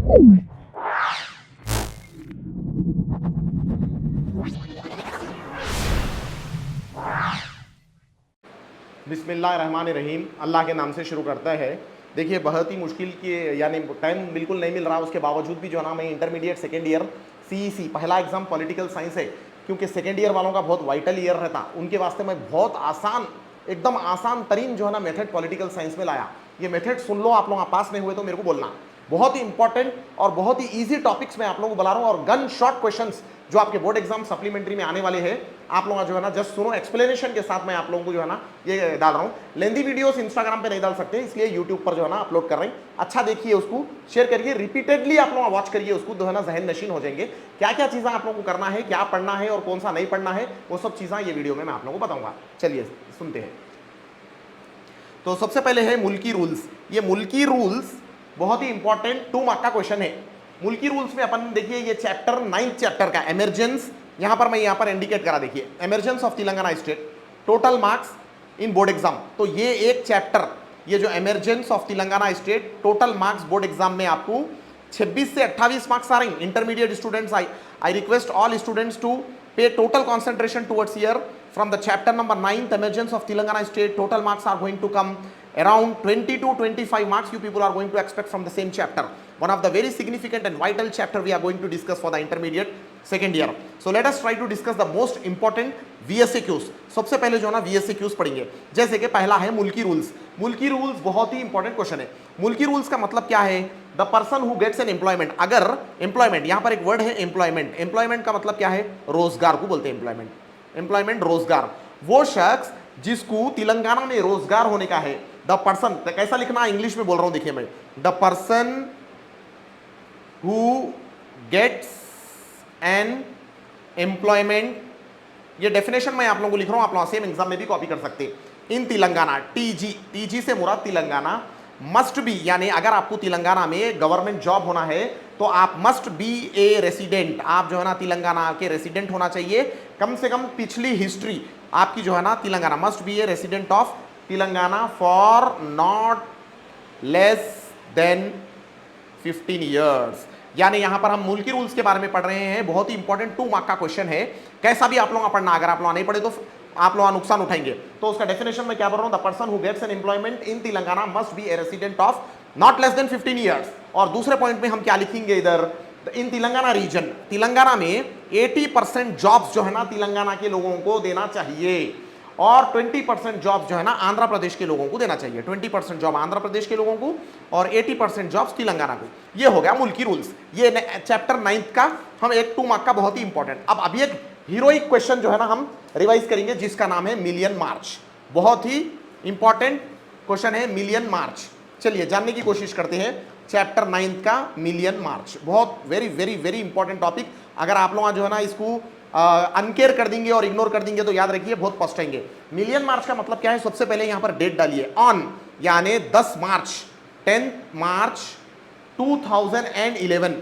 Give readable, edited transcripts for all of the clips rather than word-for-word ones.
बिस्मिल्लाहिर्रहमानिर्रहीम, अल्लाह के नाम से शुरू करता है। देखिए, बहुत ही मुश्किल की यानी टाइम बिल्कुल नहीं मिल रहा, उसके बावजूद भी जो है ना मैं इंटरमीडिएट सेकेंड ईयर CEC पहला एग्जाम पॉलिटिकल साइंस है, क्योंकि सेकेंड ईयर वालों का बहुत वाइटल ईयर रहता, उनके वास्ते मैं बहुत आसान, एकदम आसान तरीन जो है ना मेथड पॉलिटिकल साइंस में लाया। ये मेथड सुन लो, आप लोग पास नहीं हुए तो मेरे को बोलना। बहुत ही इंपॉर्टेंट और बहुत ही इजी टॉपिक्स में आप लोगों को बुला रहा हूं, और गन शॉट क्वेश्चंस जो आपके बोर्ड एग्जाम सप्लीमेंट्री में आने वाले हैं, आप लोग जो है ना जस्ट सुनो, एक्सप्लेनेशन के साथ मैं आप लोगों को जो है ना ये डाल रहा हूं। लेंदी वीडियोस इंस्टाग्राम पे नहीं डाल सकते, इसलिए यूट्यूब पर जो है ना अपलोड कर रहे हैं। अच्छा देखिए, उसको शेयर करिए, रिपीटेडली आप लोग वॉच करिए, उसको जो है ना जहन नशीन हो जाएंगे। क्या क्या चीजें आप लोगों को करना है, क्या पढ़ना है और कौन सा नहीं पढ़ना है, वो सब चीजें ये वीडियो में मैं आप लोगों को बताऊंगा। चलिए सुनते हैं। तो सबसे पहले है मुल्की रूल्स। ये मुल्की रूल्स बहुत ही इंपॉर्टेंट 2 मार्क का क्वेश्चन है। मुल्की रूल्स में अपन देखिए, ये चैप्टर 9th चैप्टर का एमरजेंस, यहां पर मैं यहां पर इंडिकेट करा, देखिए emergence of Telangana state, total marks in board exam. तो ये एक चैप्टर, ये जो emergence of Telangana state, total marks board exam में आपको 26 से 28 मार्क्स आ रहे हैं। Intermediate students, I request all students to pay total concentration towards here from the chapter number 9th emergence of Telangana state. Total marks are going to come around 20 to 25 marks you people are going to expect from the same chapter. One of the very significant and vital chapter we are going to discuss for the intermediate second year. So let us try to discuss the most important VSAQs. सबसे पहले जो है ना VSAQs पढ़ेंगे। जैसे कि पहला है मुल्की रूल्स। मुल्की रूल्स बहुत ही इंपॉर्टेंट क्वेश्चन है। मुल्की रूल्स का मतलब क्या है? The person who gets an employment, अगर एम्प्लॉयमेंट, यहां पर एक वर्ड है एम्प्लॉयमेंट, एम्प्लॉयमेंट का मतलब क्या है? रोजगार को बोलते हैं एम्प्लॉयमेंट, एम्प्लॉयमेंट रोजगार। वो शख्स जिसको तेलंगाना में रोजगार होने का है, द पर्सन, कैसा लिखना, इंग्लिश में बोल रहा हूं, देखिए मैं, the person who gets an employment, ये डेफिनेशन मैं आप लोगों को लिख रहा हूं, आप लोग सेम एग्जाम में भी कॉपी कर सकते हैं। इन तेलंगाना, टीजी से मुराद तेलंगाना, मस्ट बी, यानी अगर आपको तेलंगाना में गवर्नमेंट जॉब होना है तो आप मस्ट बी ए रेसिडेंट, आप जो है ना तेलंगाना के रेसिडेंट होना चाहिए। कम से कम पिछली हिस्ट्री आपकी जो है ना Telangana, must be a resident of Telangana for not less than 15 years. यानी यहां पर हम मुल्की रूल्स के बारे में पढ़ रहे हैं, बहुत ही इंपॉर्टेंट 2 मार्क का क्वेश्चन है। कैसा भी आप लोग पढ़ना, अगर आप लोग नहीं पढ़े तो आप लोग नुकसान उठाएंगे। तो उसका डेफिनेशन मैं क्या बोल रहा हूं? The person who gets an employment in Telangana must be a resident of not less than 15 years. और दूसरे पॉइंट में हम क्या लिखेंगे इधर? इन तेलंगाना रीजन, तेलंगाना में 80% जॉब्स जो है ना तेलंगाना के लोगों को देना चाहिए, और 20% जॉब जो है ना आंध्र प्रदेश के लोगों को देना चाहिए। 20% जॉब आंध्र प्रदेश के लोगों को और 80% जॉब्स तेलंगाना को। ये हो गया मुल्की रूल्स। ये चैप्टर 9th का हम एक 2 मार्क का बहुत ही इंपॉर्टेंट। अब अभी एक हीरोइक क्वेश्चन जो है ना हम रिवाइज करेंगे, जिसका नाम है मिलियन मार्च। बहुत ही इंपॉर्टेंट क्वेश्चन है मिलियन मार्च। चलिए जानने की कोशिश करते हैं चैप्टर 9th का मिलियन मार्च। बहुत very very very important topic. अगर आप लोग जो है ना इसको अनकेयर कर देंगे और इग्नोर कर देंगे तो याद रखिए बहुत पछताएंगे। मिलियन मार्च का मतलब क्या है? सबसे पहले यहां पर डेट डालिए, ऑन, यानी 10 मार्च, 10 मार्च 2011,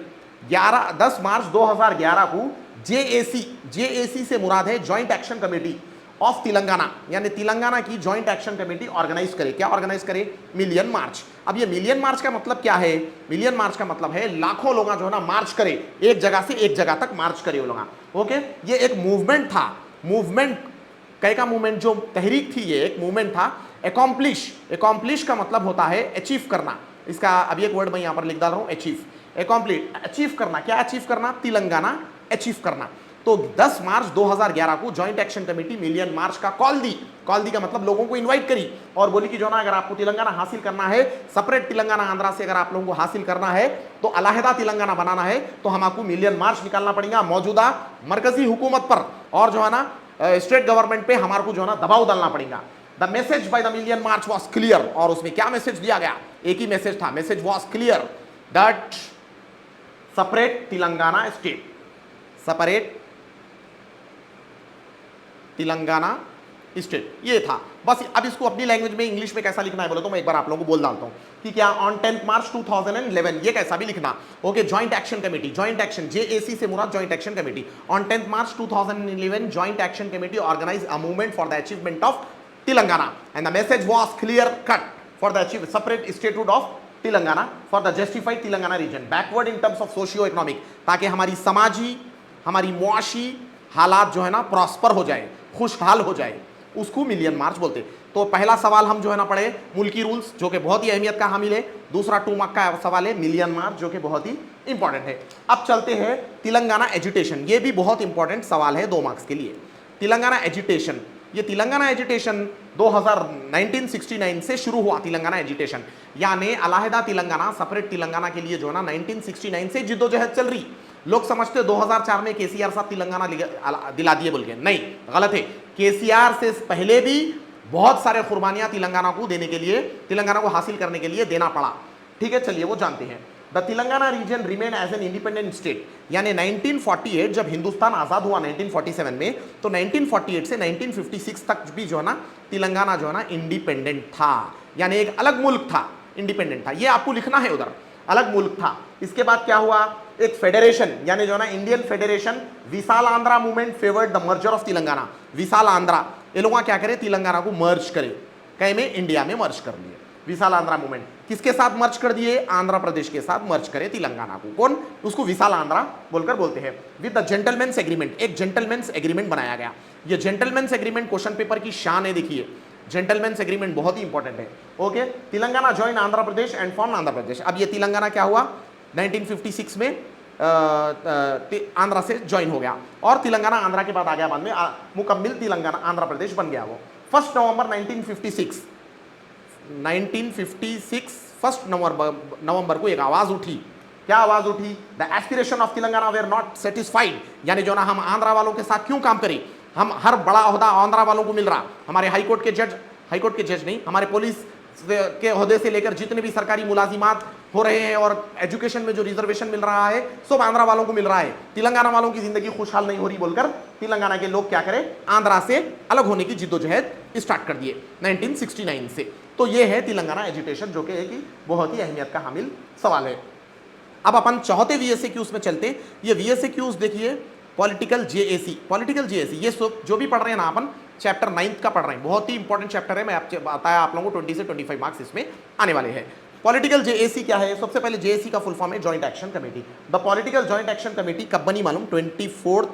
10 मार्च 2011 को जेएसी से मुराद है joint action committee of Telangana, यानी तेलंगाना की जॉइंट एक्शन कमेटी ऑर्गेनाइज करे। क्या ऑर्गेनाइज करे? मिलियन मार्च। अब ये मिलियन मार्च का मतलब क्या है? मिलियन मार्च का मतलब है लाखों लोग जो है ना मार्च करे, एक जगह से एक जगह तक मार्च करे वो लोग। ओके, ये एक मूवमेंट था। मूवमेंट कई का मूवमेंट, जो तहरीक थी, ये एक मूवमेंट था। एकॉम्प्लिश का मतलब होता है अचीव करना। इसका अभी एक वर्ड मैं यहां पर लिख डाल रहा हूं, अचीव, एकॉम्प्लिश, अचीव करना। क्या अचीव करना? तेलंगाना अचीव करना। तो 10 मार्च 2011 को जॉइंट एक्शन कमेटी मिलियन मार्च का कॉल दी का मतलब लोगों को इनवाइट करी और बोली कि जो ना अगर आपको तेलंगाना हासिल करना है, सेपरेट तेलंगाना आंध्रा से अगर आप लोगों को हासिल करना है, तो अलहदा तेलंगाना बनाना है, तो हम आपको मिलियन मार्च निकालना पड़ेगा मौजूदा मरकजी हुकूमत पर, और जो है ना स्टेट गवर्नमेंट पे हमारे को जो है ना दबाव डालना पड़ेगा। The message by the million March was clear. और उसमें क्या मैसेज दिया गया? एक ही मैसेज था, message was clear that separate Telangana state, separate Telangana state, ये था बस। अब इसको अपनी लैंग्वेज में इंग्लिश में कैसा लिखना है बोलो तो मैं एक बार आप लोगों को बोल डालता हूं कि क्या, ऑन 10 मार्च 2011, ये कैसा भी लिखना। Okay, joint action committee, joint action, JAC से मुराद joint action committee. On 10 March 2011 joint action committee organise a movement for the achievement of Telangana and the message was clear cut for the achieve separate statehood of Telangana for the justified Telangana region, backward in terms of socio economic, ताकि हमारी समाजी, हमारी मुआशी हालात जो है ना prosper हो जाए, खुशहाल हो जाए, उसको मिलियन मार्च बोलते। तो पहला सवाल हम जो है ना पढ़े मुल्की रूल्स, जो कि बहुत ही अहमियत का हामिल है। दूसरा 2 मार्क का सवाल है मिलियन मार्च, जो कि बहुत ही इंपॉर्टेंट है। अब चलते हैं तेलंगाना एजुटेशन, ये भी बहुत इंपॉर्टेंट सवाल है 2 मार्क्स के लिए। तेलंगाना एजुटेशन, ये तेलंगाना एजुटेशन 1969 से शुरू हुआ। तेलंगाना एजुटेशन यानी अलहदा तेलंगाना, सेपरेट तेलंगाना के लिए जो है ना 1969 से जिद्दोजहद चल रही। लोग समझते 2004 में केसीआर साहब तेलंगाना दिला दिए बोल के, नहीं, गलत है। केसीआर से पहले भी बहुत सारे कुर्बानियां तेलंगाना को देने के लिए, तेलंगाना को हासिल करने के लिए देना पड़ा। ठीक है, चलिए वो जानते हैं। The Telangana region remain as an independent state, यानी 1948 जब हिंदुस्तान आजाद हुआ 1947 में, तो 1948 से 1956 तक भी जो है ना तेलंगाना जो है ना इंडिपेंडेंट था, यानी एक अलग मुल्क था, इंडिपेंडेंट था। ये आपको लिखना है उधर, अलग मुल्क था। इसके बाद क्या हुआ, एक फेडरेशन यानी जो है ना Indian federation, Vishal Andhra movement favoured the merger of Telangana. Vishal Andhra, ये लोग क्या करे, तेलंगाना को मर्ज करे, कहीं में इंडिया में मर्ज कर लिए। विशाल आंध्रा मूवमेंट किसके साथ मर्ज कर दिए, आंध्र प्रदेश के साथ मर्ज करे तेलंगाना को। कौन, उसको विशाल आंध्रा बोलकर बोलते हैं। विद द जेंटलमैन्स एग्रीमेंट, एक जेंटलमैन्स एग्रीमेंट बनाया गया। ये जेंटलमैन्स एग्रीमेंट क्वेश्चन पेपर की शान है, देखिए जेंटलमैन्स एग्रीमेंट बहुत ही इंपॉर्टेंट है। Okay, Telangana join Andhra Pradesh and form Andhra Pradesh. अब ये तेलंगाना क्या हुआ 1956 में आंध्रा से ज्वाइन हो गया, और तेलंगाना आंध्रा के बाद आ गया, बाद में मुकम्मिल तेलंगाना आंध्र प्रदेश बन गया वो। 1 नवंबर 1956 1 नवंबर को एक आवाज उठी। क्या आवाज उठी, the aspiration of Telangana were not satisfied, यानी जो ना हम आंध्रा वालों के साथ क्यों काम करें, हम हर बड़ा ओहदा आंध्रा वालों को मिल रहा, हमारे हाईकोर्ट के जज नहीं, हमारे पुलिस के ओहदे से लेकर जितने भी सरकारी मुलाजिमात हो रहे हैं और एजुकेशन में जो रिजर्वेशन मिल रहा है सब आंध्रा वालों को मिल रहा है, तेलंगाना वालों की जिंदगी खुशहाल नहीं हो रही बोलकर तेलंगाना के लोग क्या करें, आंध्रा से अलग होने की जिद्दोजहद स्टार्ट कर दिए 1969 से। तो ये है तेलंगाना एजुटेशन, जो कि एक बहुत ही अहमियत का हामिल सवाल है। अब अपन चौथे VSAQs में चलते। ये VSAQs देखिए, पॉलिटिकल जेएसी, ये जो भी पढ़ रहे हैं ना अपन, चैप्टर 9 का पढ़ रहे हैं, बहुत ही इंपॉर्टेंट चैप्टर है। मैं आपको बताया आप लोगों को 20 से 25 मार्क्स इसमें आने वाले हैं। पॉलिटिकल जेएसी क्या है, सबसे पहले जेएसी का फुल फॉर्म है joint action committee. The political joint action committee कब बनी मालूम, 24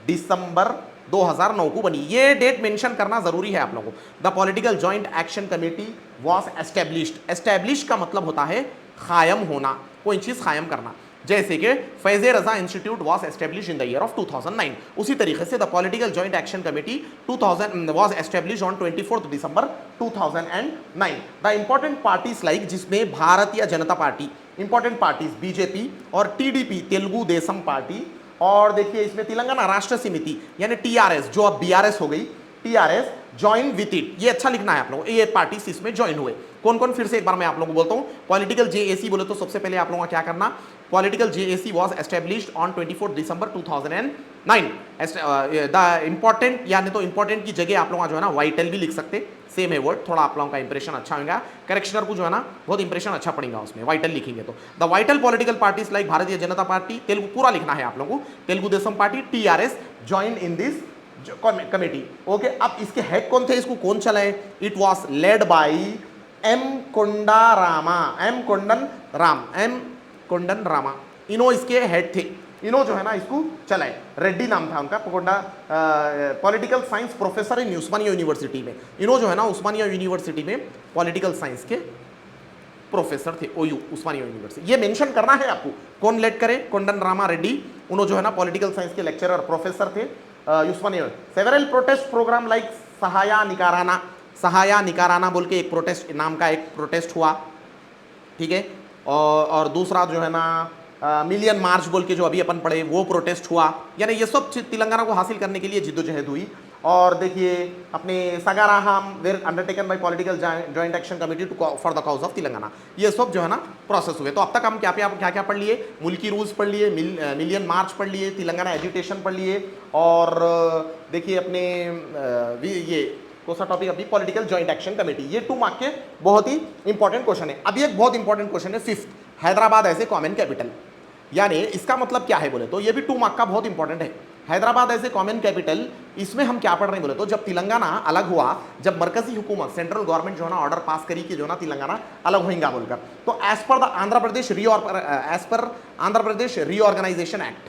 दिसंबर 2009 को बनी। ये डेट मेंशन करना जरूरी है आप लोगों को। The political joint action committee was established. Establish का मतलब होता है कायम होना, कोई चीज कायम करना, जैसे कि Faize Raza institute was establish in the year of 2009। उसी तरीके से the political joint action committee 2000 was establish on 24 December 2009। The important parties like, जिसमें Bharatiya Janata Party, important parties BJP और टीडीपी तेलुगु देशम पार्टी, और देखिए इसमें तेलंगाना राष्ट्र समिति यानी टीआरएस, जो अब बीआरएस हो गई, टीआरएस ज्वाइन विथ इट। ये अच्छा लिखना है आप लोगों को, ये पार्टीज इसमें ज्वाइन हुए। कौन कौन, फिर से एक बार मैं आप लोगों को बोलता हूं। पॉलिटिकल जेएसी बोले तो सबसे पहले आप लोगों का क्या करना, political JAC was established on 24 December 2009। The important, यानी तो इंपॉर्टेंट की जगह आप लोग जो है ना वाइटल भी लिख सकते, सेम है वर्ड, थोड़ा आप लोगों का इंप्रेशन अच्छा होगा, करेक्शनर को जो है ना बहुत इंप्रेशन अच्छा पड़ेगा उसमें, वाइटल लिखेंगे तो। The vital political parties like भारतीय जनता पार्टी, तेलुगु पूरा लिखना है आप लोगों को, Telugu Desam Party, TRS join in this committee. Okay, अब इसके हेड कौन थे, इसको कौन चलाए, it was led by M Kondan Rama, इनो इसके हेड थे, इनो जो है ना इसको चलाए, रेड्डी नाम था उनका, Konda political science professor in Osmania university में, इनो जो है ना उस्मानिया यूनिवर्सिटी में पॉलिटिकल साइंस के प्रोफेसर थे, ओयू उस्मानिया यूनिवर्सिटी। ये मेंशन करना है आपको, कौन लेड करे, कोंडन रामा रेड्डी, उन्हों जो है ना पॉलिटिकल साइंस के लेक्चरर प्रोफेसर थे उस्मानिया। सेवरल प्रोटेस्ट प्रोग्राम लाइक सहाया निकाराना बोल के एक प्रोटेस्ट नाम का एक प्रोटेस्ट हुआ, ठीक है, और दूसरा जो है ना मिलियन मार्च बोल के जो अभी अपन पढ़े वो प्रोटेस्ट हुआ, यानी ये सब तेलंगाना को हासिल करने के लिए जिद्दोजहद हुई। और देखिए अपने सगाराहम were undertaken by political joint action committee for the cause of Telangana, ये सब जो है ना प्रोसेस हुए। तो अब तक हम क्या क्या पढ़ लिए, मुल्की रूल्स पढ़ लिए, मिलियन मार्च पढ़ लिए, तेलंगाना एजुटेशन पढ़ लिए, और देखिए अपने ये कौन सा टॉपिक अभी, पॉलिटिकल जॉइंट एक्शन कमेटी। ये 2 मार्क के बहुत ही इंपॉर्टेंट क्वेश्चन है। अभी एक बहुत इंपॉर्टेंट क्वेश्चन है 5th, Hyderabad as a common capital, यानी इसका मतलब क्या है बोले तो ये भी 2 मार्क का बहुत इंपॉर्टेंट है। Hyderabad as a common capital, इसमें हम क्या पढ़ रहे हैं बोले तो जब तेलंगाना अलग हुआ, जब मरकजी हुकूमत सेंट्रल गवर्नमेंट जो है ना ऑर्डर पास करी कि जो ना तेलंगाना अलग होगा बोलकर, तो as per the Andhra Pradesh reorganisation act,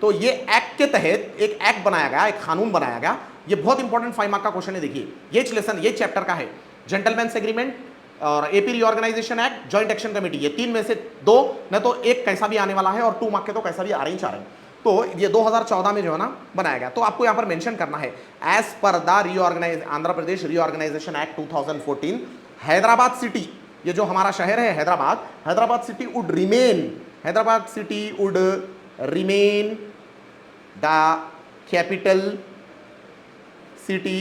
तो ये एक्ट के तहत एक एक्ट बनाया गया, एक कानून बनाया गया। ये बहुत इंपॉर्टेंट 5 मार्क का क्वेश्चन है। देखिए ये लेसन ये चैप्टर का है, जेंटलमैन्स एग्रीमेंट और AP reorganisation act, joint action committee, ये 3 में से 2 न तो एक कैसा भी आने वाला है और 2 मार्क के तो कैसा भी आ रहे हैं। तो ये 2014 में जो है ना बनाया गया। तो आपको यहां पर मेंशन करना है as per the Andhra Pradesh reorganisation act 2014, Hyderabad city, ये जो हमारा शहर है Hyderabad city would remain the capital city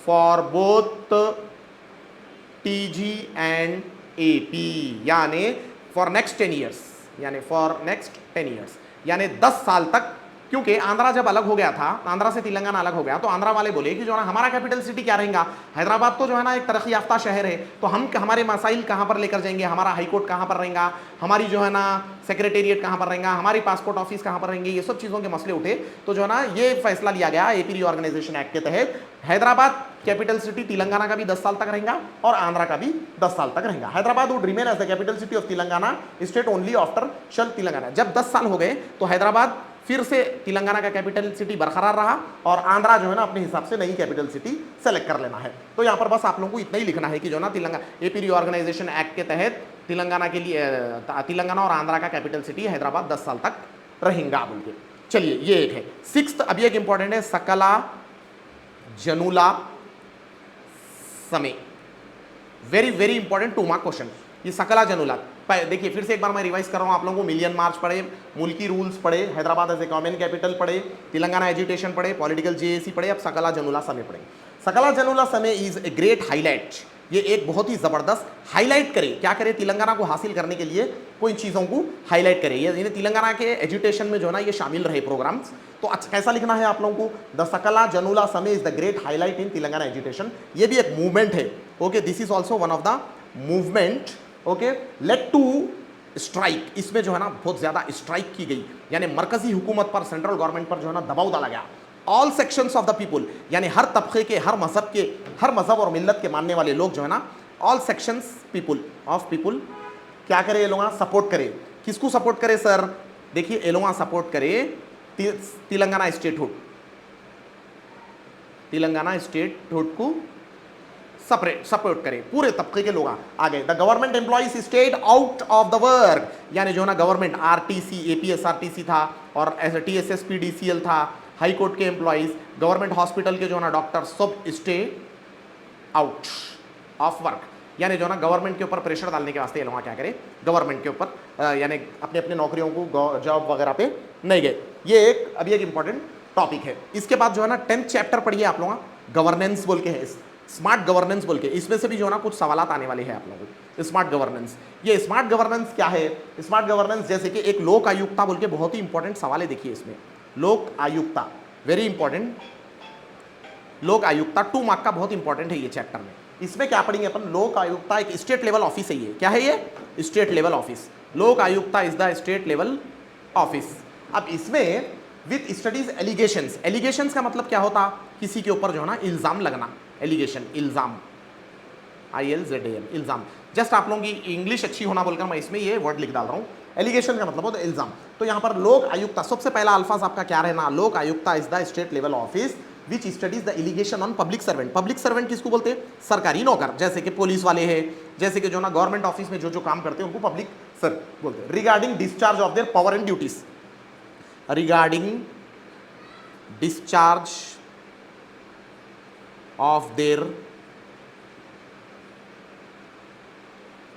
for both TG and AP, यानी फॉर नेक्स्ट 10 ईयर्स, यानी 10 साल तक। क्योंकि आंध्रा जब अलग हो गया था, आंध्रा से तेलंगाना अलग हो गया, तो आंध्रा वाले बोले कि जो ना हमारा कैपिटल सिटी क्या रहेगा, हैदराबाद तो जो है ना एक तरक्की याफ्ता शहर है, तो हम हमारे मसाइल कहाँ पर लेकर जाएंगे, हमारा हाई कोर्ट कहाँ पर रहेगा, हमारी जो है ना सेक्रेटेरिएट कहाँ पर रहेगा, हमारी पासपोर्ट ऑफिस कहाँ पर रहेंगे, ये सब चीज़ों के मसले उठे। तो जो है ना ये फैसला लिया गया एपी रीऑर्गेनाइजेशन एक्ट के तहत, हैदराबाद कैपिटल सिटी तेलंगाना का भी 10 साल तक रहेगा और आंध्रा का भी 10 साल तक रहेगा। Hyderabad would remain as the capital city of Telangana state only after shall Telangana. जब 10 साल हो गए तो हैदराबाद फिर से तेलंगाना का कैपिटल सिटी बरकरार रहा और आंध्रा जो है ना अपने हिसाब से नई कैपिटल सिटी सेलेक्ट कर लेना है। तो यहाँ पर बस आप लोगों को इतना ही लिखना है कि जो ना तेलंगाना एपी रीऑर्गेनाइजेशन एक्ट के तहत तेलंगाना के लिए तेलंगाना और आंध्रा का कैपिटल सिटी हैदराबाद 10 साल तक रहेगा बोल के। चलिए ये एक है। 6th अभी एक इंपॉर्टेंट है, सकला जनुला समे, very very important 2 mark question. ये सकला जनुला, देखिए फिर से एक बार मैं रिवाइज कर रहा हूं आप लोगों को, मिलियन मार्च पढ़े, मुल्की रूल्स पढ़े, Hyderabad as a common capital पढ़े, तेलंगाना एजुटेशन पढ़े, पॉलिटिकल जेएसी पढ़े, अब सकला जनुला समे पढ़े। सकला Janula Samme is a great highlight, ये एक बहुत ही जबरदस्त हाईलाइट करे, क्या करे, तेलंगाना को हासिल करने के लिए कोई चीजों को हाईलाइट करे, ये तेलंगाना के एजुटेशन में जो है ना ये शामिल रहे प्रोग्राम्स। तो अच्छा कैसा लिखना है आप लोगों को, the Sakala Janula Samme is the great highlight in Telangana agitation. ये भी एक मूवमेंट है, okay, this is also one of the movement, okay, let to strike, इसमें जो है ना बहुत ज्यादा स्ट्राइक की गई, यानी मरकजी हुकूमत पर, सेंट्रल गवर्नमेंट पर जो है ना दबाव डाला गया। All sections of the people, यानी हर तबके के, हर मजहब और मिल्लत के मानने वाले लोग जो है ना, ऑल सेक्शंस पीपुल क्या करे, ये लोग सपोर्ट करे। किसको सपोर्ट करे सर, देखिए ये लोग सपोर्ट करे तेलंगाना स्टेटहुड को सपोर्ट करे, पूरे तबके के लोग आ गए। The government employees stayed out of the work, यानी जो ना गवर्नमेंट आरटीसी, एपीएसआरटीसी था और टीएसएसपीडीसीएल था, हाई कोर्ट के एम्प्लॉइज, गवर्नमेंट हॉस्पिटल के जो ना डॉक्टर, सब स्टे आउट ऑफ वर्क, यानी जो ना गवर्नमेंट के ऊपर प्रेशर डालने के वास्ते ये लोग क्या करें, गवर्नमेंट के ऊपर यानी अपने अपने नौकरियों को जॉब वगैरह पे नहीं गए। ये एक अभी एक इंपॉर्टेंट टॉपिक है। इसके बाद जो है ना 10th चैप्टर पढ़िए आप लोग, गवर्नेंस बोल के है, स्मार्ट गवर्नेंस बोल के, इसमें से भी जो है ना कुछ सवालात आने वाले हैं आप लोगों को। स्मार्ट गवर्नेंस, ये स्मार्ट गवर्नेंस क्या है, स्मार्ट गवर्नेंस जैसे कि एक लोक आयुक्ता बोल के बहुत ही इंपॉर्टेंट सवाल है। देखिए इसमें लोक आयुक्ता वेरी इंपॉर्टेंट, लोक आयुक्ता 2 मार्क का बहुत इंपॉर्टेंट है ये चैप्टर में। इसमें क्या पढ़ेंगे अपन, लोक आयुक्ता एक स्टेट लेवल ऑफिस है, ये क्या है, ये state level office, Lokayukta is the state level office. अब इसमें विथ स्टडीज एलिगेशंस, एलिगेशंस का मतलब क्या होता, किसी के ऊपर जो है ना इल्जाम लगना, एलिगेशन, इल्जाम, ILZAM, इल्जाम। जस्ट आप लोगों की इंग्लिश अच्छी होना बोलकर मैं इसमें ये वर्ड लिख डाल रहा हूँ। एलिगेशन का मतलब होता है इल्जाम। तो यहाँ पर लोक आयुक्ता, सबसे पहला अल्फाज आपका क्या रहना, Lokayukta is the state level office which studies the allegation on public servant. Public servant किसको बोलते हैं, सरकारी नौकर, जैसे कि पुलिस वाले हैं, जैसे कि जो ना गवर्नमेंट ऑफिस में जो काम करते हैं उनको पब्लिक सर्वेंट बोलते हैं। Regarding discharge of their power and duties, regarding discharge of their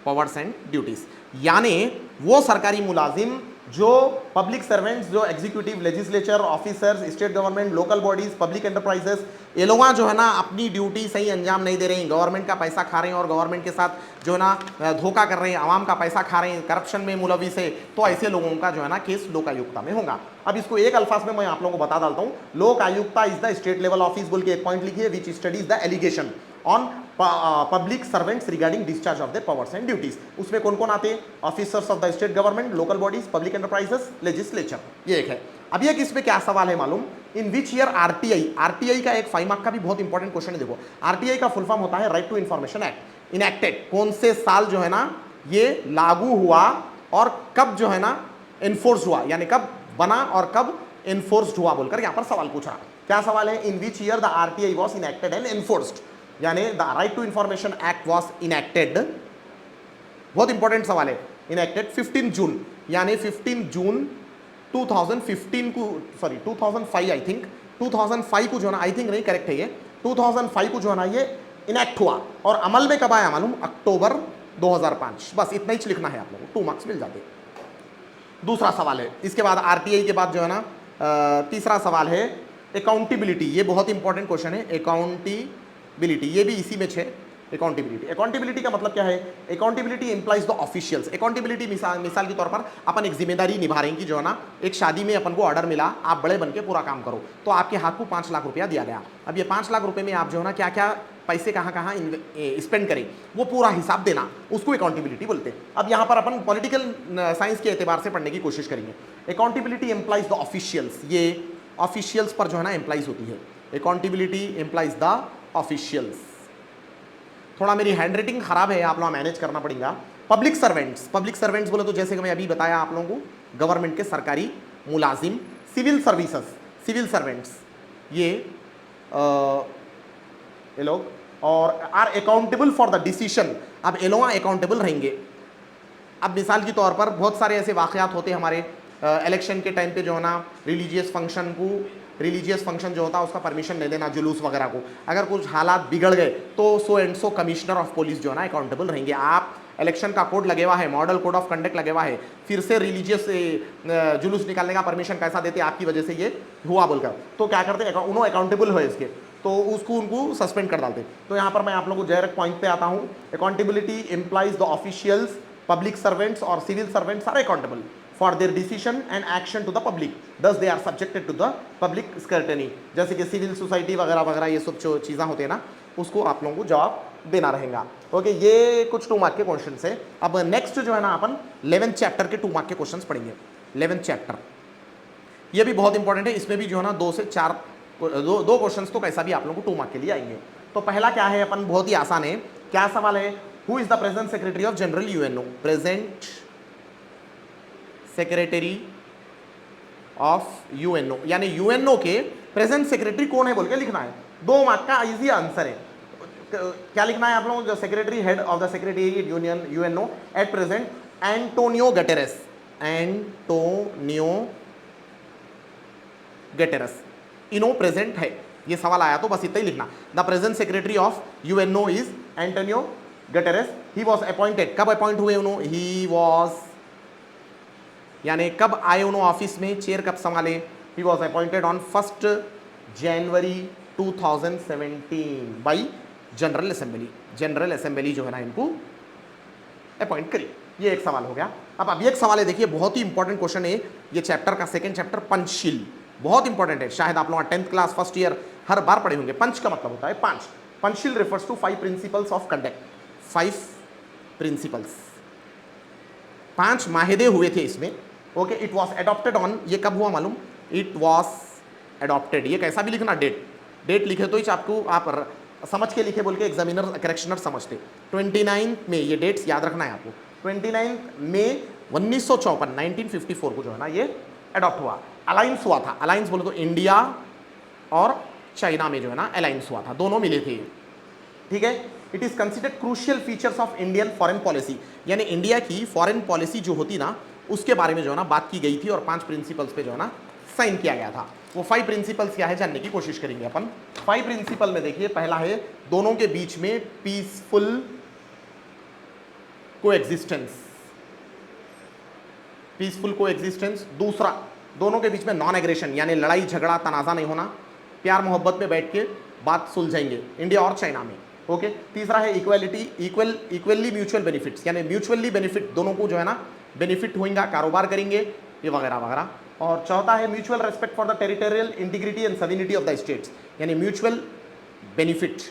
powers and duties, यानी वो सरकारी मुलाजिम जो पब्लिक सर्वेंट्स, जो executive, legislature officers, state government, local bodies, public enterprises, ये लोग जो है ना अपनी ड्यूटी सही अंजाम नहीं दे रहे हैं, गवर्नमेंट का पैसा खा रहे हैं और गवर्नमेंट के साथ जो है ना धोखा कर रहे हैं, आवाम का पैसा खा रहे हैं, करप्शन में मुलविस है, तो ऐसे लोगों का जो है ना केस लोक आयुक्ता में होगा। अब इसको एक अल्फाज में मैं आप लोगों को बता डालता हूँ, Lokayukta is the state level office बोल के एक पॉइंट लिखिए, which studies the allegation on public servants regarding discharge of their powers and duties. उसमें कौन कौन आते हैं, officers of the state government, local bodies, public enterprises, legislature, ये एक है। अब ये किस पे क्या सवाल है मालूम, इन विच ईयर आरटीआई, आरटीआई का एक 5 मार्क का भी बहुत इंपॉर्टेंट क्वेश्चन है। देखो आरटीआई का फुल फॉर्म होता है right to information act, enacted कौन से साल जो है ना ये लागू हुआ और कब जो है ना एनफोर्स हुआ, यानी कब बना और कब एनफोर्स्ड हुआ बोलकर यहां पर सवाल पूछ रहा। क्या सवाल है, in which year the RTI was enacted and enforced, यानी the right to information act was enacted, बहुत इंपॉर्टेंट सवाल है, इनएक्टेड 15 जून, यानी 15 जून 2015 को, सॉरी 2005 आई थिंक, 2005 को जो है ना, आई थिंक नहीं करेक्ट है ये, 2005 को जो है ना ये इनएक्ट हुआ और अमल में कब आया मालूम, अक्टूबर 2005। बस इतना ही लिखना है आप लोगों को, 2 मार्क्स मिल जाते। दूसरा सवाल है, इसके बाद आरटीआई के बाद जो है ना तीसरा सवाल है अकाउंटेबिलिटी, ये बहुत इंपॉर्टेंट क्वेश्चन है, अकाउंटेबिलिटी, ये भी इसी में है। अकाउंटेबिलिटी, अकाउंटेबिलिटी का मतलब क्या है, accountability implies the officials, accountability मिसाल के तौर पर अपन एक जिम्मेदारी निभा रहे हैं कि जो है ना एक शादी में अपन को ऑर्डर मिला, आप बड़े बन के पूरा काम करो, तो आपके हाथ को 5 लाख रुपया दिया गया। अब ये 5 लाख रुपए में आप जो है ना क्या क्या पैसे कहाँ कहाँ स्पेंड करें, वो पूरा हिसाब देना, उसको अकाउंटेबिलिटी बोलते हैं। अब यहाँ पर अपन पॉलिटिकल साइंस के एतबार से पढ़ने की कोशिश करेंगे। अकाउंटेबिलिटी एम्प्लाइज द ऑफिशियल्स, ये ऑफिशियल्स पर जो है ना एम्प्लाइज होती है, अकाउंटेबिलिटी एम्प्लाइज द ऑफिशियल्स। थोड़ा मेरी हैंड राइटिंग खराब है, आप लोग मैनेज करना पड़ेगा। पब्लिक सर्वेंट्स, पब्लिक सर्वेंट्स बोले तो जैसे कि मैं अभी बताया आप लोगों को, गवर्नमेंट के सरकारी मुलाजिम, सिविल सर्विसेज, सिविल सर्वेंट्स ये लोग, और are accountable for the decision, अब ये लोग अकाउंटेबल रहेंगे। अब मिसाल के तौर पर बहुत सारे ऐसे वाकयात होते हैं हमारे इलेक्शन के टाइम पे जो है ना, रिलीजियस फंक्शन जो होता है उसका परमिशन नहीं देना, जुलूस वगैरह को, अगर कुछ हालात बिगड़ गए तो so and so commissioner of police जो है ना अकाउंटेबल रहेंगे। आप इलेक्शन का कोड लगे हुआ है, मॉडल कोड ऑफ कंडक्ट लगे हुआ है, फिर से रिलीजियस जुलूस निकालने का परमिशन कैसा देते आपकी वजह से ये हुआ बोलकर, तो क्या करते हैं, उन्होंने अकाउंटेबल हो इसके, तो उसको उनको सस्पेंड कर डालते। तो यहाँ पर मैं आप लोगों को डायरेक्ट पॉइंट पे आता हूँ, accountability implies the officials, public servants और civil servants are accountable for their decision and action to the public, thus they are subjected to the public scrutiny. जैसे कि सिविल सोसाइटी वगैरह वगैरह ये सब जो चीज़ें होती है ना, उसको आप लोगों को जवाब देना रहेगा। ओके, ये कुछ 2 मार्क के क्वेश्चन है। अब नेक्स्ट जो है ना अपन 11th चैप्टर के 2 मार्क के क्वेश्चन पढ़ेंगे। 11th चैप्टर ये भी बहुत इंपॉर्टेंट है, इसमें भी जो है ना 2 से 4 दो क्वेश्चंस तो कैसा भी आप लोगों को 2 मार्क के लिए आएंगे। तो पहला क्या है, अपन बहुत ही आसान है, क्या सवाल है, who is the present secretary of general UNO, present secretary of UNO, यानी यूएनओ के प्रेजेंट सेक्रेटरी कौन है बोल के लिखना है। 2 मार्क का इजी आंसर है। क्या लिखना है आप लोगों को, secretary head of the secretariat union UNO at present Antonio Guterres, Antonio Guterres, इनो प्रेजेंट है, ये सवाल आया तो बस इतना ही लिखना। The present secretary of UNO is Antonio Guterres, he was appointed, कब अपॉइंट हुए उन्होंने, ही वॉज, यानी कब आए उन्होंने ऑफिस में, चेयर कब संभाले, ही was appointed on 1 January 2017 by general assembly, general assembly जो है ना इनको अपॉइंट करी। ये एक सवाल हो गया। अब अभी एक सवाल है, देखिए बहुत ही इंपॉर्टेंट क्वेश्चन है ये चैप्टर का, 2nd चैप्टर पंचशील, बहुत इंपॉर्टेंट है, शायद आप लोग 10th क्लास फर्स्ट ईयर हर बार पढ़े होंगे। पंच का मतलब होता है 5, Panchsheel refers to 5 principles of conduct, 5 principles, 5 माहिदे हुए थे इसमें। Okay, it was adopted on, ये कब हुआ मालूम, इट वॉज एडॉप्टेड, ये कैसा भी लिखना, डेट लिखे तो ही आपको, आप समझ के लिखे बोल के एग्जामिनर करेक्शनर समझते। 29 में, ये डेट्स याद रखना है आपको, 29 मई 1954 को जो है ना ये एडॉप्ट हुआ। अलायंस हुआ था, अलायंस बोले तो इंडिया और चाइना में जो है ना अलायंस हुआ था, दोनों मिले थे, ठीक है। It is considered crucial features of Indian foreign policy, यानी इंडिया की फॉरेन पॉलिसी जो होती ना उसके बारे में जो है ना बात की गई थी और 5 प्रिंसिपल्स पे जो है ना साइन किया गया था। वो 5 प्रिंसिपल्स क्या है जानने की कोशिश करेंगे अपन। 5 प्रिंसिपल में देखिए, पहला है दोनों के बीच में पीसफुल कोएग्जिस्टेंस, पीसफुल कोएग्जिस्टेंस। दूसरा, दोनों के बीच में नॉन एग्रेशन, यानी लड़ाई झगड़ा तनाजा नहीं होना, प्यार मोहब्बत में बैठ के बात सुलझाएंगे, इंडिया और चाइना में। ओके, तीसरा है इक्वालिटी, इक्वली म्यूचुअल बेनिफिट्स, यानी म्यूचुअली बेनिफिट, दोनों को जो है ना बेनिफिट होगा, कारोबार करेंगे, ये वगैरह वगैरह। और चौथा है mutual respect for the territorial integrity and sovereignty of the states, यानी म्यूचुअल बेनिफिट,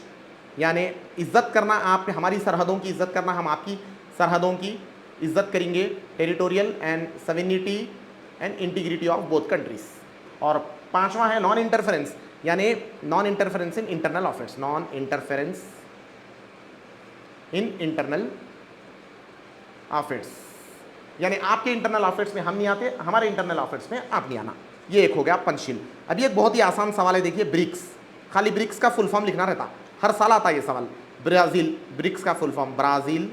यानी इज्जत करना, आप हमारी सरहदों की इज्जत करना, हम आपकी सरहदों की इज्जत करेंगे, territorial and sovereignty and integrity of both countries. और पांचवा है नॉन इंटरफेरेंस, यानी non interference in internal affairs, non interference in internal affairs, यानी आपके इंटरनल अफेयर्स में हम नहीं आते, हमारे इंटरनल अफेयर्स में आप नहीं आना। ये एक हो गया पंचशील। अभी एक बहुत ही आसान सवाल है, देखिए ब्रिक्स, खाली ब्रिक्स का फुल फॉर्म लिखना रहता, हर साल आता है ये सवाल। ब्राजील, ब्रिक्स का फुल फॉर्म ब्राजील,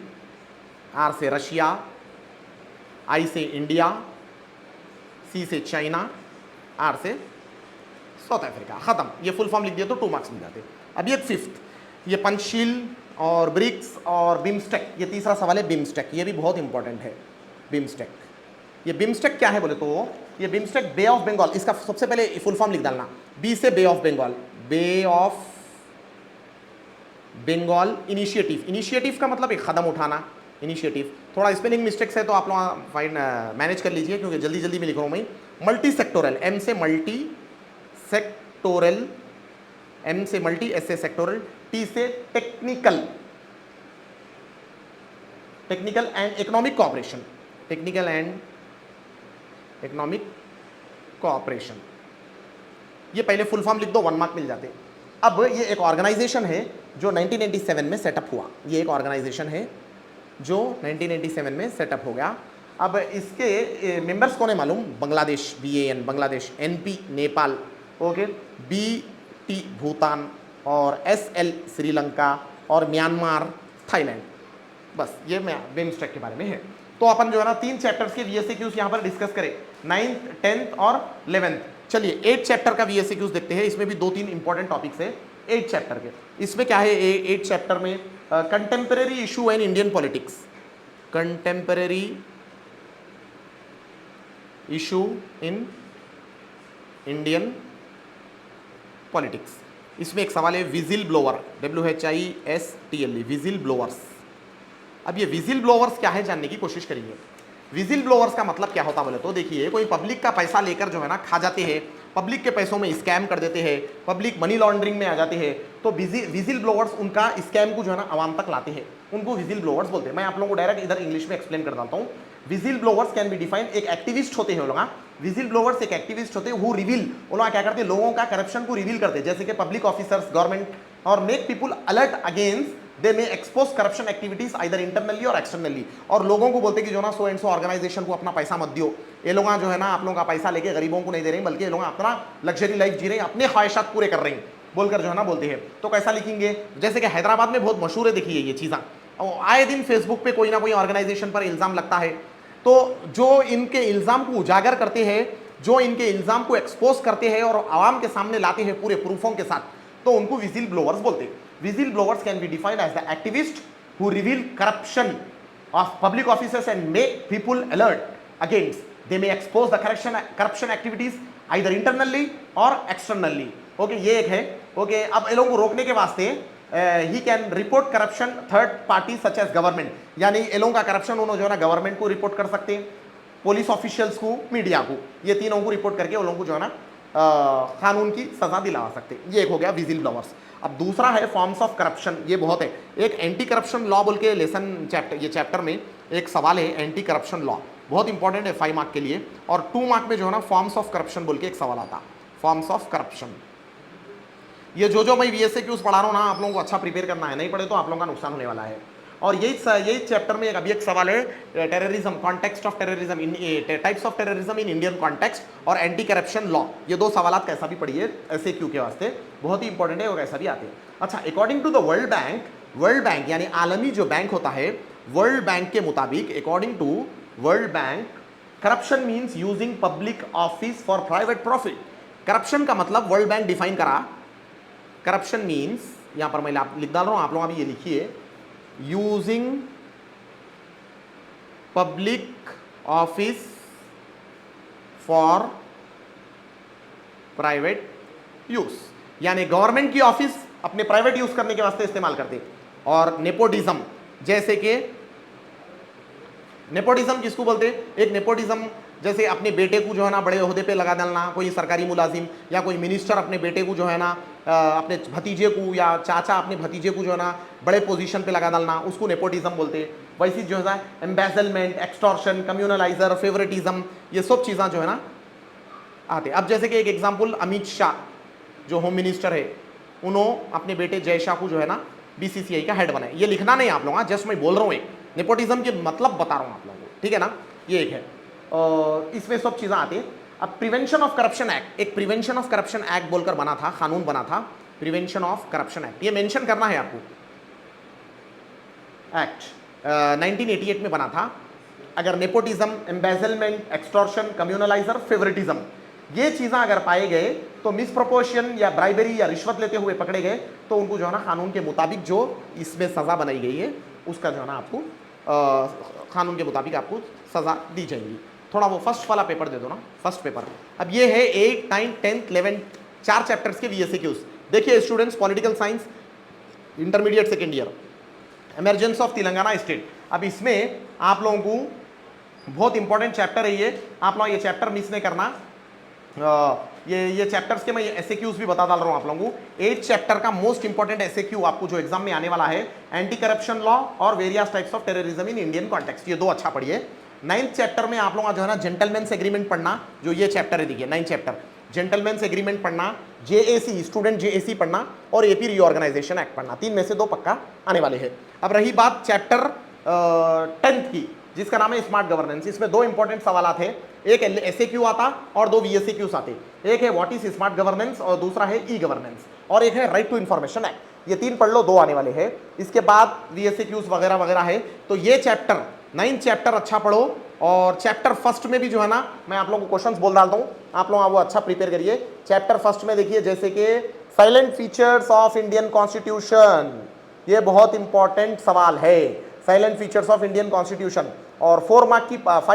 आर से रशिया, आई से इंडिया, सी से चाइना, आर से साउथ अफ्रीका, खत्म। ये फुल फॉर्म लिख दिया तो 2 मार्क्स मिल जाते। अभी एक फिफ्थ, ये पंचशील और ब्रिक्स और बिम्स्टेक, ये तीसरा सवाल है बिम्स्टेक, ये भी बहुत इंपॉर्टेंट है। बिम्स्टेक, ये बिम्स्टेक क्या है बोले तो ये बिम्स्टेक बे ऑफ बंगाल, इसका सबसे पहले फुल फॉर्म लिख डालना, बी से bay of Bengal, bay of Bengal initiative. Initiative का मतलब एक कदम उठाना, इनिशिएटिव। थोड़ा स्पेलिंग मिस्टेक्स है तो आप लोग फाइन मैनेज कर लीजिए क्योंकि जल्दी जल्दी में लिख रहा हूँ मैं। मल्टी सेक्टोरल, एम से मल्टी सेक्टोरल, एम से मल्टी, एस से सेक्टोरल, टी से technical, technical and economic cooperation, technical and economic cooperation. ये पहले फुल फॉर्म लिख दो, 1 मार्क मिल जाते। अब ये एक ऑर्गेनाइजेशन है जो 1997 में सेटअप हुआ, ये एक ऑर्गेनाइजेशन है जो 1997 में सेटअप हो गया। अब इसके मेंबर्स कौन है मालूम? Bangladesh, BAN Bangladesh, NP Nepal, okay, BT Bhutan और SL श्रीलंका और म्यांमार थाईलैंड। बस ये बिम्स्टेक के बारे में है। तो अपन जो है ना 3 चैप्टर्स के VSQs यहाँ पर डिस्कस करें, 9th 10th और 11th। चलिए 8 चैप्टर का VSQs देखते हैं, इसमें भी 2-3 इंपॉर्टेंट टॉपिक्स है 8 चैप्टर के। इसमें क्या है 8 चैप्टर में? Contemporary issue and Indian politics, contemporary issue in Indian politics. इसमें एक सवाल है vigil blower, WHISTLE, vigil blowers. अब ये विजिल ब्लोअर्स क्या है जानने की कोशिश करेंगे। विजिल ब्लोअर्स का मतलब क्या होता बोले तो देखिए, कोई पब्लिक का पैसा लेकर जो है ना खा जाते हैं, पब्लिक के पैसों में स्कैम कर देते हैं, पब्लिक मनी लॉन्ड्रिंग में आ जाते हैं, तो विजिल ब्लोअर्स उनका स्कैम को जो है ना आवाम तक लाते हैं, उनको विजिल ब्लोअर्स बोलते हैं। मैं आप लोगों को डायरेक्ट इधर इंग्लिश में एक्सप्लेन कर डालता हूँ। Vigil blowers can be defined, एक एक्टिविस्ट होते हैं लोग, विजिल ब्लोअर्स एक एक्टिविस्ट होते हैं, वो रिवील, वो लोग क्या करते हैं, लोगों का करप्शन को रिवील करते हैं, जैसे कि पब्लिक ऑफिसर्स, गवर्नमेंट, और make people alert against them expose corruption activities either internally और एक्सटर्नली। और लोगों को बोलते कि जो ना सो एंड सो ऑर्गेनाइजेशन को अपना पैसा मत दियो, ये लोग जो है ना आप लोगों का पैसा लेके गरीबों को नहीं दे रहे हैं, बल्कि ये लोग अपना लग्जरी लाइफ जी रहे हैं, अपने ख्वाहिशात पूरे कर रहे हैं बोलकर जो है ना बोलते हैं। तो कैसा लिखेंगे? जैसे कि हैदराबाद में बहुत मशहूर है, देखिए ये चीज़ें आए दिन फेसबुक पे कोई ना कोई ऑर्गेनाइजेशन पर इल्ज़ाम लगता है, तो जो इनके इल्ज़ाम को उजागर करते हैं, जो इनके इल्ज़ाम को एक्सपोज करते हैं और आवाम के सामने लाते हैं पूरे प्रूफों के साथ, तो उनको विजिल ब्लोअर्स बोलते हैं। Whistle blowers can be defined as the activist who reveal corruption of public officers and make people alert against, they may expose the corruption activities either internally or externally। Okay, ये एक है। Okay, अब इन लोगों को रोकने के वास्ते he can report corruption third party such as government, यानी इन लोगों का करप्शन उन्होंने जो है ना गवर्नमेंट को रिपोर्ट कर सकते हैं, पुलिस ऑफिशियल्स को, मीडिया को, ये तीनों को रिपोर्ट करके उन लोगों को जो है ना कानून की सजा दिला सकते हैं। ये एक हो गया विजिल ब्लोअर्स। अब दूसरा है फॉर्म्स ऑफ करप्शन, ये बहुत है। एक एंटी करप्शन लॉ बोल के लेसन चैप्टर, ये चैप्टर में एक सवाल है एंटी करप्शन लॉ, बहुत इंपॉर्टेंट है 5 मार्क के लिए। और 2 मार्क में जो है ना फॉर्म्स ऑफ करप्शन बोल के एक सवाल आता, फॉर्म्स ऑफ करप्शन। ये जो मैं VSQs पढ़ा रहा हूँ ना, आप लोगों को अच्छा प्रिपेयर करना है, नहीं पढ़े तो आप लोगों का नुकसान होने वाला है। और यही चैप्टर में अभी एक सवाल है terrorism, context of terrorism in types of terrorism in Indian context, और एंटी करप्शन लॉ। ये 2 सवाल कैसा भी पढ़िए SAQ के वास्ते, बहुत ही इंपॉर्टेंट है और कैसा भी आते हैं। अच्छा, according to the world bank यानी आलमी जो बैंक होता है, वर्ल्ड बैंक के मुताबिक, according to world bank, corruption means using public office for private profit. Corruption का मतलब वर्ल्ड बैंक डिफाइन करा, करप्शन मीन्स, यहां पर मैं लिख डाल रहा हूं, आप लोग अभी ये लिखिए, using public office for private use, यानी गवर्नमेंट की ऑफिस अपने प्राइवेट यूज करने के वास्ते इस्तेमाल करते। और नेपोटिज्म, जैसे कि नेपोटिज्म किसको बोलते हैं? एक नेपोटिज्म जैसे अपने बेटे को जो है ना बड़े ओहदे पे लगा डालना, कोई सरकारी मुलाजिम या कोई मिनिस्टर अपने बेटे को जो है ना अपने भतीजे को या चाचा अपने भतीजे को जो है ना बड़े पोजीशन पे लगा डालना, उसको नेपोटिज्म बोलते हैं। वैसे जो है एम्बेजलमेंट, एक्सटॉर्शन, कम्युनलाइजर, फेवरेटिज्म, ये सब चीज़ें जो है ना आते। अब जैसे कि एक एग्जांपल, अमित शाह जो होम मिनिस्टर है, उन्होंने अपने बेटे जय शाह को जो है ना बीसीसीआई का हेड बनाया। ये लिखना नहीं आप लोग, जस्ट मैं बोल रहा हूँ, एक नेपोटिज्म के मतलब बता रहा हूँ आप लोगों को, ठीक है ना। ये एक है, इसमें सब चीज़ें आती है। अब प्रिवेंशन ऑफ करप्शन एक्ट, एक प्रिवेंशन ऑफ करप्शन एक्ट बोलकर बना था, कानून बना था, प्रिवेंशन ऑफ करप्शन एक्ट। ये मेंशन करना है आपको, एक्ट 1988 में बना था। अगर नेपोटिज्म, एम्बेजलमेंट, एक्सटॉर्शन, कम्युनलाइजर, फेवरेटिज्म, ये चीज़ें अगर पाए गए तो मिसप्रोपोर्शन या ब्राइबरी या रिश्वत लेते हुए पकड़े गए तो उनको जो है ना कानून के मुताबिक जो इसमें सज़ा बनाई गई है उसका जो है ना आपको कानून के मुताबिक आपको सज़ा दी जाएगी। थोड़ा वो फर्स्ट वाला पेपर दे दो ना, फर्स्ट पेपर। अब ये है 8, 9, 10, 11 4 चैप्टर्स के VSQs। देखिए students, political science intermediate second year, emergence of Telangana state. अब इसमें आप लोगों को बहुत इंपॉर्टेंट चैप्टर है ये, आप लोग ये चैप्टर मिस नहीं करना। ये चैप्टर्स के मैं एसएक्यूज भी बता डाल रहा हूं आप लोगों को। 8 चैप्टर का मोस्ट इंपॉर्टेंट एसएक्यू आपको जो एग्जाम में आने वाला है, एंटी करप्शन लॉ और various types of terrorism in Indian context, ये 2 अच्छा पढ़िए। 9th चैप्टर में आप लोग जो है ना जेंटलमैन्स एग्रीमेंट पढ़ना, जो ये चैप्टर है, देखिए 9th चैप्टर जेंटलमैन्स एग्रीमेंट पढ़ना, जेएसी स्टूडेंट जेएसी पढ़ना और एपी रीऑर्गेनाइजेशन एक्ट पढ़ना। 3 में से 2 पक्का आने वाले हैं। अब रही बात चैप्टर 10th की, जिसका नाम है स्मार्ट गवर्नेंस। इसमें 2 इंपॉर्टेंट सवाल थे, एक एसएक्यू आता और 2 VSQs आते। एक है व्हाट इज स्मार्ट गवर्नेंस और दूसरा है ई गवर्नेंस, और एक है राइट टू इंफॉर्मेशन एक्ट। ये 3 पढ़ लो, 2 आने वाले हैं। इसके बाद VSQs वगैरह वगैरह है। तो ये चैप्टर 9th चैप्टर अच्छा पढ़ो, और चैप्टर फर्स्ट में भी जो है ना मैं आप लोगों को क्वेश्चंस बोल डालता हूँ, आप लोग वो अच्छा प्रिपेयर करिए। चैप्टर फर्स्ट में देखिए जैसे कि salient features of Indian constitution, ये बहुत इंपॉर्टेंट सवाल है, salient features of Indian constitution. और 5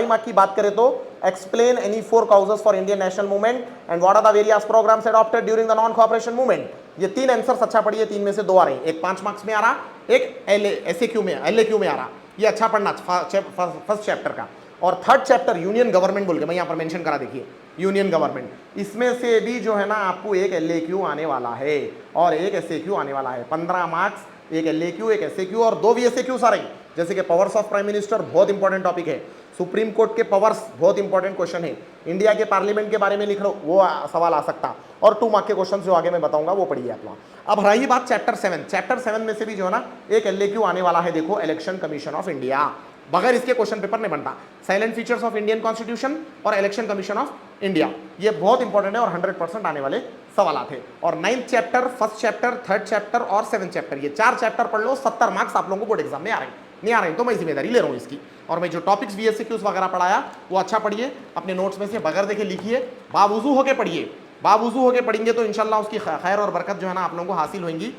मार्क की बात करें तो explain any 4 causes for Indian national movement and what are the various programmes adopted during the non cooperation movement. ये 3 आंसर्स अच्छा पढ़िए, 3 में से 2 आ रहे हैं, एक 5 मार्क्स में आ रहा, एक एसएक्यू में LAQ में आ रहा। ये अच्छा पढ़ना फर्स्ट चैप्टर का। और 3rd चैप्टर यूनियन गवर्नमेंट बोल के मैं यहाँ पर मेंशन करा, देखिए यूनियन गवर्नमेंट, इसमें से भी जो है ना आपको एक LAQ आने वाला है और एक SAQ आने वाला है। 15 मार्क्स, एक LAQ, एक SAQ और 2 VSQs आ रही, जैसे कि पावर्स ऑफ प्राइम मिनिस्टर, बहुत इंपॉर्टेंट टॉपिक है। सुप्रीम कोर्ट के पावर्स, बहुत इंपॉर्टेंट क्वेश्चन है। इंडिया के पार्लियामेंट के बारे में लिख लो, वो सवाल आ सकता। और 2 मार्क के क्वेश्चन जो आगे मैं बताऊंगा वो पढ़िए आप लोग। अब रही बात चैप्टर 7, चैप्टर 7 में से भी जो है ना एक LAQ आने वाला है, देखो इलेक्शन कमीशन ऑफ इंडिया। बगैर इसके क्वेश्चन पेपर नहीं बनता। Silent features of Indian constitution और इलेक्शन कमीशन ऑफ इंडिया, ये बहुत इंपॉर्टेंट है और 100% आने वाले सवाल थे। और 9th chapter, first chapter, 3rd chapter और 7th चैप्टर, ये 4 चैप्टर पढ़ लो। 70 मार्क्स आप लोगों को बोर्ड एग्जाम में आ रहे हैं, नहीं आ रहे हैं तो मैं जिम्मेदारी ले रहा हूँ इसकी। और मैं जो टॉपिक्स VSQs वगैरह पढ़ाया वो अच्छा पढ़िए, अपने नोट्स में से बगैर देखे लिखिए, बावुजू होके पढ़िए। बावुजू होके पढ़ेंगे तो इंशाल्लाह उसकी खैर और बरकत जो है ना आप लोगों को हासिल होंगी।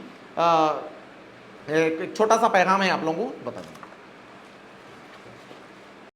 एक छोटा सा पैगाम है आप लोगों को बता दें।